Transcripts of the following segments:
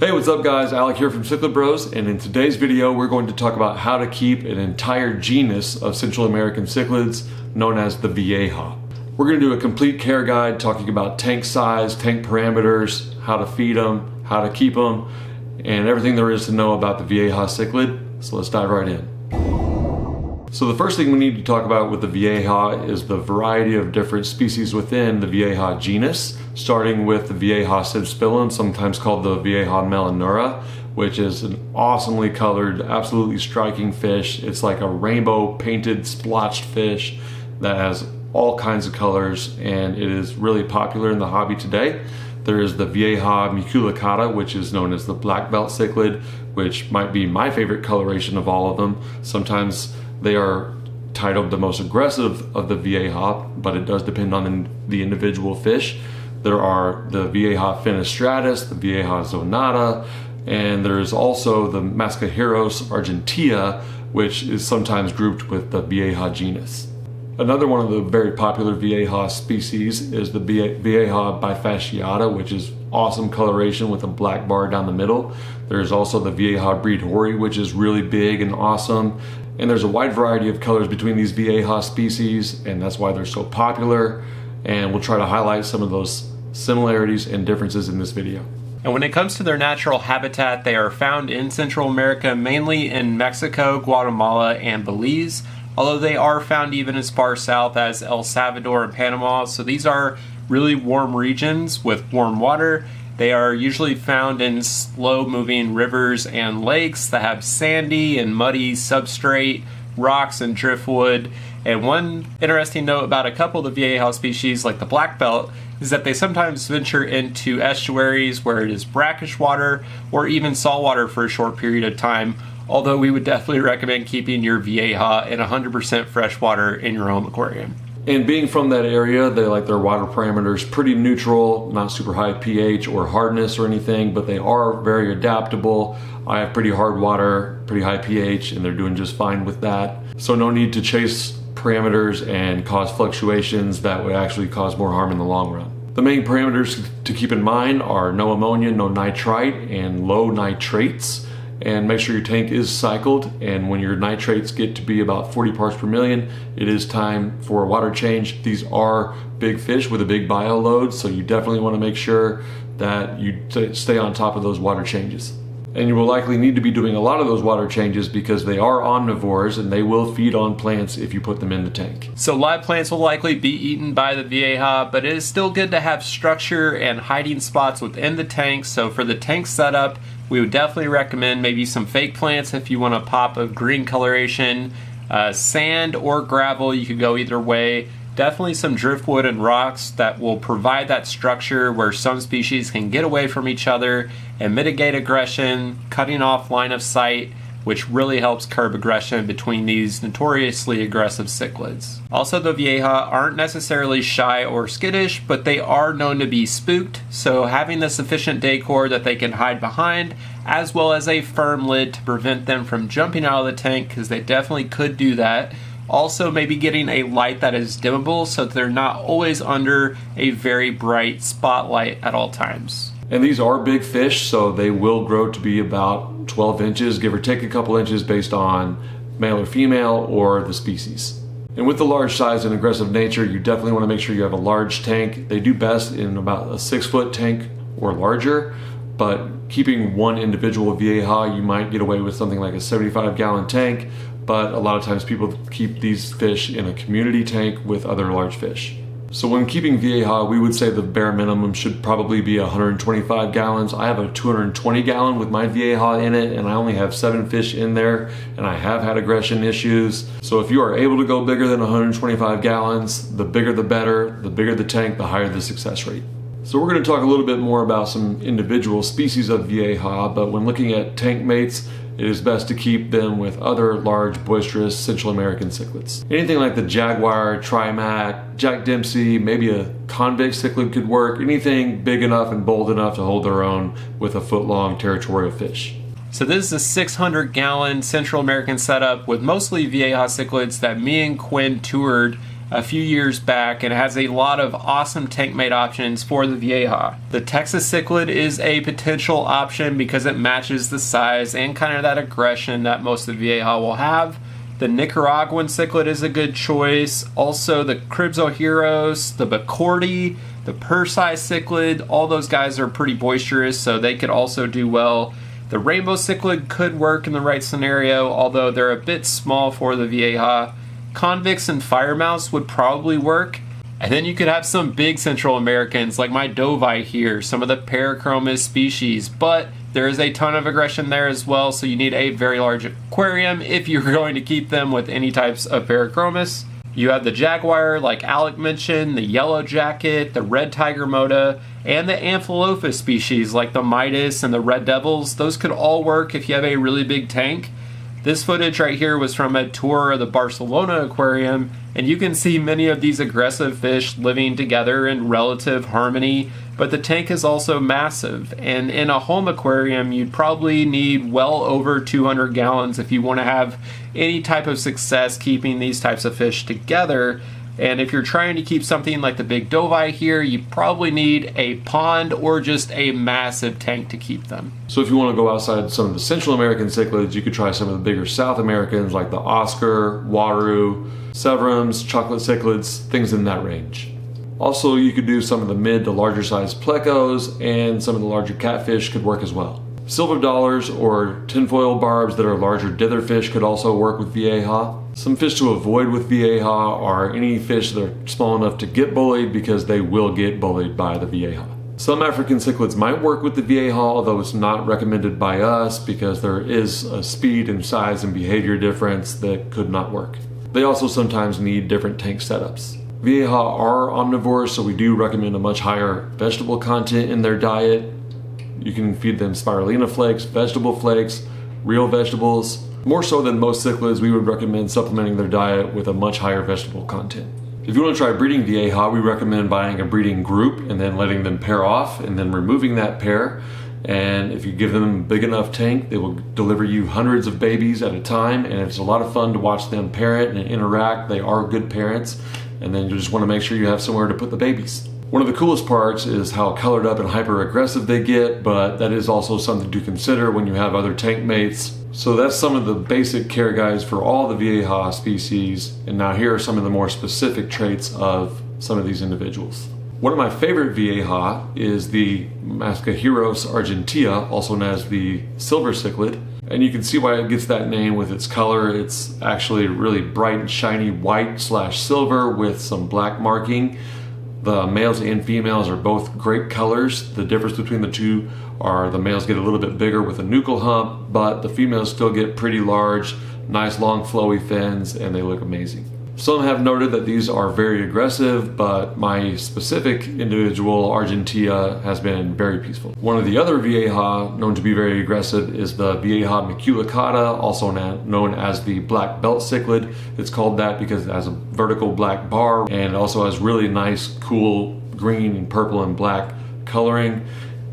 Hey, what's up guys? Alec here from Cichlid Bros, and in today's video we're going to talk about how to keep an entire genus of Central American cichlids known as the Vieja. We're going to do a complete care guide talking about tank size, tank parameters, how to feed them, how to keep them, and everything there is to know about the Vieja Cichlid. So let's dive right in. So the first thing we need to talk about with the Vieja is the variety of different species within the Vieja genus, starting with the Vieja synspilum, sometimes called the Vieja melanurus, which is an awesomely colored, absolutely striking fish. It's like a rainbow painted splotched fish that has all kinds of colors, and it is really popular in the hobby today. There is the Vieja maculicauda, which is known as the Blackbelt Cichlid, which might be my favorite coloration of all of them. Sometimes they are titled the most aggressive of the Vieja, but it does depend on the individual fish. There are the Vieja fenestratus, the Vieja zonata, and there's also the maculicauda argentea, which is sometimes grouped with the Vieja genus. Another one of the very popular Vieja species is the Vieja bifasciata, which is awesome coloration with a black bar down the middle. There's also the Vieja breedhori, which is really big and awesome. And there's a wide variety of colors between these Vieja species, and that's why they're so popular. And we'll try to highlight some of those similarities and differences in this video. And when it comes to their natural habitat, they are found in Central America, mainly in Mexico, Guatemala, and Belize, although they are found even as far south as El Salvador and Panama. So these are really warm regions with warm water. They are usually found in slow-moving rivers and lakes that have sandy and muddy substrate, rocks and driftwood. And one interesting note about a couple of the Vieja species, like the blackbelt, is that they sometimes venture into estuaries where it is brackish water or even saltwater for a short period of time, although we would definitely recommend keeping your Vieja in 100% fresh water in your home aquarium. And being from that area, they like their water parameters pretty neutral, not super high pH or hardness or anything, but they are very adaptable. I have pretty hard water, pretty high pH, and they're doing just fine with that. So no need to chase parameters and cause fluctuations that would actually cause more harm in the long run. The main parameters to keep in mind are no ammonia, no nitrite, and low nitrates. And make sure your tank is cycled, and when your nitrates get to be about 40 parts per million, it is time for a water change. These are big fish with a big bio load, so you definitely want to make sure that you stay on top of those water changes. And you will likely need to be doing a lot of those water changes because they are omnivores and they will feed on plants if you put them in the tank. So live plants will likely be eaten by the Vieja, but it is still good to have structure and hiding spots within the tank. So for the tank setup, we would definitely recommend maybe some fake plants if you want a pop of green coloration. Sand or gravel, you could go either way. Definitely some driftwood and rocks that will provide that structure where some species can get away from each other and mitigate aggression, cutting off line of sight, which really helps curb aggression between these notoriously aggressive cichlids. Also, the Vieja aren't necessarily shy or skittish, but they are known to be spooked, so having the sufficient decor that they can hide behind, as well as a firm lid to prevent them from jumping out of the tank, because they definitely could do that. Also, maybe getting a light that is dimmable so that they're not always under a very bright spotlight at all times. And these are big fish, so they will grow to be about 12 inches, give or take a couple inches based on male or female or the species. And with the large size and aggressive nature, you definitely want to make sure you have a large tank. They do best in about a 6-foot tank or larger, but keeping one individual Vieja, you might get away with something like a 75-gallon tank, but a lot of times people keep these fish in a community tank with other large fish. So when keeping Vieja, we would say the bare minimum should probably be 125 gallons. I have a 220 gallon with my Vieja in it, and I only have 7 fish in there, and I have had aggression issues. So if you are able to go bigger than 125 gallons, the bigger the better. The bigger the tank, the higher the success rate. So we're going to talk a little bit more about some individual species of Vieja, but when looking at tank mates, it is best to keep them with other large, boisterous Central American cichlids. Anything like the jaguar, trimac, Jack Dempsey, maybe a convict cichlid could work. Anything big enough and bold enough to hold their own with a foot-long territorial fish. So this is a 600-gallon Central American setup with mostly Vieja cichlids that me and Quinn toured a few years back, and it has a lot of awesome tank mate options for the Vieja. The Texas Cichlid is a potential option because it matches the size and kind of that aggression that most of the Vieja will have. The Nicaraguan Cichlid is a good choice. Also the Cribzoheros, the Bacordi, the Persei Cichlid, all those guys are pretty boisterous, so they could also do well. The Rainbow Cichlid could work in the right scenario, although they're a bit small for the Vieja. Convicts and Firemouse would probably work. And then you could have some big Central Americans like my Dovai here, some of the Parachromis species, but there is a ton of aggression there as well, so you need a very large aquarium if you're going to keep them with any types of Parachromis. You have the Jaguar, like Alec mentioned, the Yellow Jacket, the Red Tiger Moda, and the Amphilophus species like the Midas and the Red Devils. Those could all work if you have a really big tank. This footage right here was from a tour of the Barcelona aquarium, and you can see many of these aggressive fish living together in relative harmony, but the tank is also massive, and in a home aquarium you'd probably need well over 200 gallons if you want to have any type of success keeping these types of fish together. And if you're trying to keep something like the big Dovai here, you probably need a pond or just a massive tank to keep them. So if you want to go outside some of the Central American cichlids, you could try some of the bigger South Americans like the Oscar, Waru, Severums, chocolate cichlids, things in that range. Also, you could do some of the mid to larger size plecos, and some of the larger catfish could work as well. Silver dollars or tinfoil barbs that are larger dither fish could also work with Vieja. Some fish to avoid with Vieja are any fish that are small enough to get bullied, because they will get bullied by the Vieja. Some African cichlids might work with the Vieja, although it's not recommended by us because there is a speed and size and behavior difference that could not work. They also sometimes need different tank setups. Vieja are omnivores, so we do recommend a much higher vegetable content in their diet. You can feed them spirulina flakes, vegetable flakes, real vegetables. More so than most cichlids, we would recommend supplementing their diet with a much higher vegetable content. If you want to try breeding Vieja, we recommend buying a breeding group and then letting them pair off and then removing that pair. And if you give them a big enough tank, they will deliver you hundreds of babies at a time, and it's a lot of fun to watch them parent and interact. They are good parents, and then you just want to make sure you have somewhere to put the babies. One of the coolest parts is how colored up and hyper aggressive they get, but that is also something to consider when you have other tank mates. So that's some of the basic care guides for all the Vieja species, and now here are some of the more specific traits of some of these individuals. One of my favorite Vieja is the Maculicauda argentea, also known as the silver cichlid. And you can see why it gets that name with its color. It's actually really bright and shiny white/silver with some black marking. The males and females are both great colors. The difference between the two are the males get a little bit bigger with a nuchal hump, but the females still get pretty large, nice long flowy fins, and they look amazing. Some have noted that these are very aggressive, but my specific individual argentea has been very peaceful. One of the other Vieja known to be very aggressive is the Vieja maculicauda, also known as the Blackbelt Cichlid. It's called that because it has a vertical black bar and also has really nice, cool green and purple and black coloring.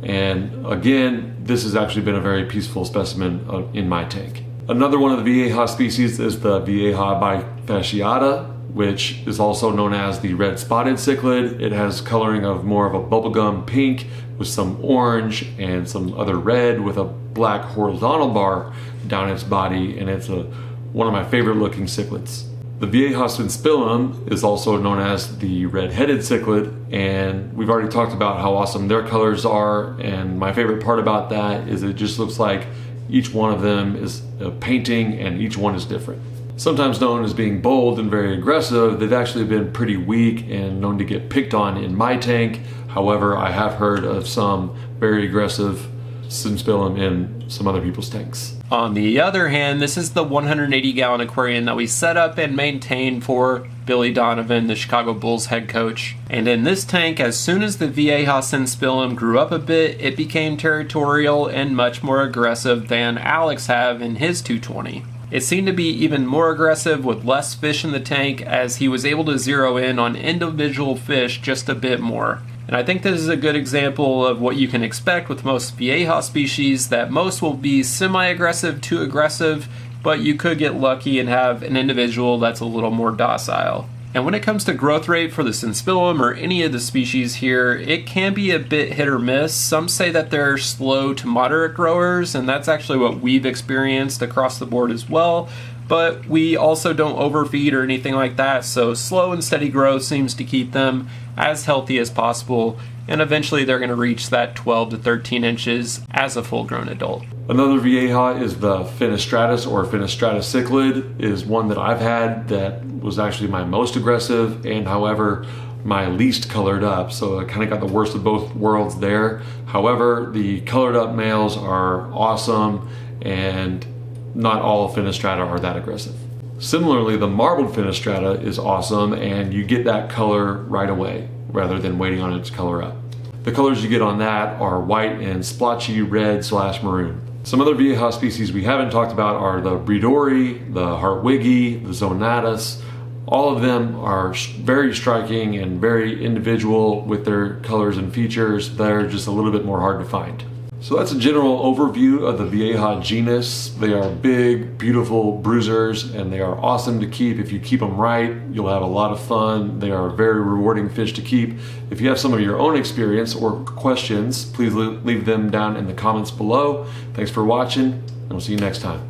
And again, this has actually been a very peaceful specimen in my tank. Another one of the Vieja species is the Vieja bifasciata, which is also known as the red spotted cichlid. It has coloring of more of a bubblegum pink with some orange and some other red with a black horizontal bar down its body, and it's one of my favorite looking cichlids. The Vieja synspilum is also known as the red-headed cichlid, and we've already talked about how awesome their colors are, and my favorite part about that is it just looks like each one of them is a painting and each one is different. Sometimes known as being bold and very aggressive, they've actually been pretty weak and known to get picked on in my tank. However, I have heard of some very aggressive synspilum in some other people's tanks. On the other hand, this is the 180 gallon aquarium that we set up and maintain for Billy Donovan, the Chicago Bulls head coach. And in this tank, as soon as the Vieja synspilum grew up a bit, it became territorial and much more aggressive than Alex have in his 220. It seemed to be even more aggressive with less fish in the tank, as he was able to zero in on individual fish just a bit more. And I think this is a good example of what you can expect with most Vieja species, that most will be semi-aggressive to aggressive, but you could get lucky and have an individual that's a little more docile. And when it comes to growth rate for the synspilum or any of the species here, it can be a bit hit or miss. Some say that they're slow to moderate growers, and that's actually what we've experienced across the board as well. But we also don't overfeed or anything like that, so slow and steady growth seems to keep them as healthy as possible, and eventually they're going to reach that 12 to 13 inches as a full-grown adult. Another Vieja is the Fenestratus or Fenestratus cichlid, is one that I've had that was actually my most aggressive and however my least colored up, so I kind of got the worst of both worlds there. However, the colored up males are awesome and not all Fenestrata are that aggressive. Similarly, the marbled Fenestrata is awesome and you get that color right away rather than waiting on it to color up. The colors you get on that are white and splotchy red / maroon. Some other Vieja species we haven't talked about are the Bredori, the Hartwigi, the Zonatus. All of them are very striking and very individual with their colors and features. They're just a little bit more hard to find. So that's a general overview of the Vieja genus. They are big, beautiful bruisers, and they are awesome to keep. If you keep them right, you'll have a lot of fun. They are very rewarding fish to keep. If you have some of your own experience or questions, please leave them down in the comments below. Thanks for watching, and we'll see you next time.